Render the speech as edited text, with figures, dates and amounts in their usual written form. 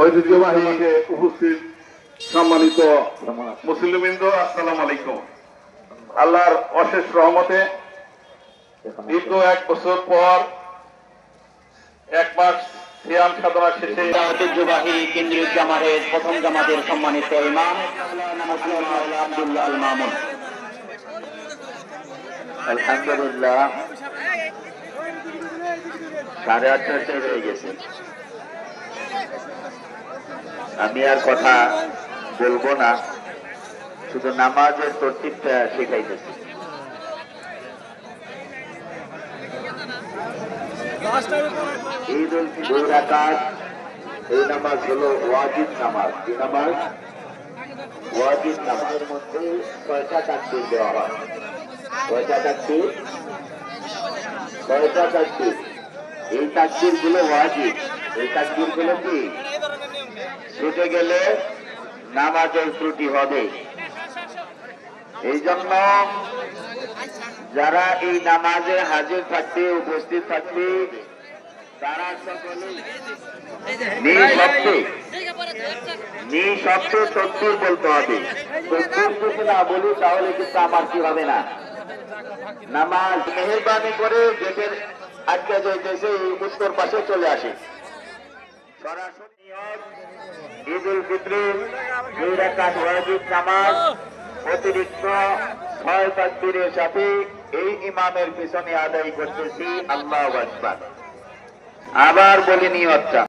ঐতিহ্যবাহী উপস্থিত সম্মানিত মুসলিমবৃন্দ, আসসালামু আলাইকুম। আল্লাহর অশেষ রহমতে দীর্ঘ 1 বছর পর 1 মাস সিয়াম সাধনা শেষে ঐতিহ্যবাহী কেন্দ্রীয় জামাতের প্রথম জামাতের সম্মানিত ইমাম আব্দুল্লাহ আল মামুন। আলহামদুলিল্লাহ 8:30 হয়ে গেছে। আমি আর কথা বলবো না, শুধু নামাজের তরতিবটা শেখাইতেছি। ঈদুল ফিতর 2 রাকাত, এই নামাজ হলো ওয়াজিব নামাজ। এই নামাজ ওয়াজিব নামাজের মধ্যে 6টা তাকবীর দেওয়া হয়। কয়টা তাকবীর? 6টা তাকবীর। এই তাকবীর গুলো ওয়াজিব। এই তাকবীর গুলো কি ছুটে গেলে নামাজের ত্রুটি হবে। এই জন্য যারা এই নামাজে হাজির থাকবে, উপস্থিত থাকবে, তারা সকলে নিঃশব্দে তাকবীর বলতে হবে। তাকবীর যদি না বলি তাহলে কিন্তু আমার কি হবে না। নামাজ মেহেরবানি করে গেটের আটকে যাইতেছে, উত্তর পাশে চলে আসে। সরাসরি ঈদুল ফিতর 2 রাকাত ওয়াজিব নামাজ অতিরিক্ত 6 তাকবীরের সাথে এই ইমামের পিছনে আদায় করতেছি। আল্লাহু আকবার। আবার বলি নিয়তটা।